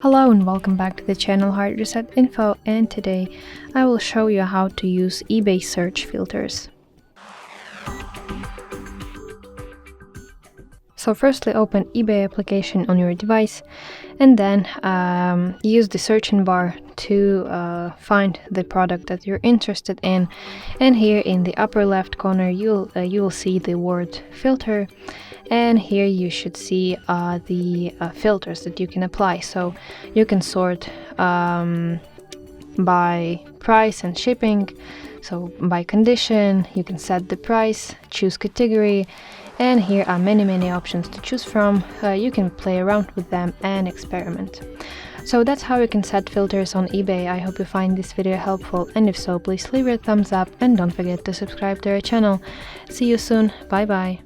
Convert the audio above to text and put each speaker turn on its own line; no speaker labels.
Hello and welcome back to the channel HardReset.Info, and today I will show you how to use eBay search filters. So firstly, open eBay application on your device and then use the searching bar to find the product that you're interested in. And here in the upper left corner you will see the word filter, and here you should see the filters that you can apply. So you can sort by price and shipping, so by condition you can set the price, choose category, and here are many options to choose from. You can play around with them and experiment. So that's how you can set filters on eBay. I hope you find this video helpful, and if so, please leave a thumbs up and don't forget to subscribe to our channel. See you soon, bye bye.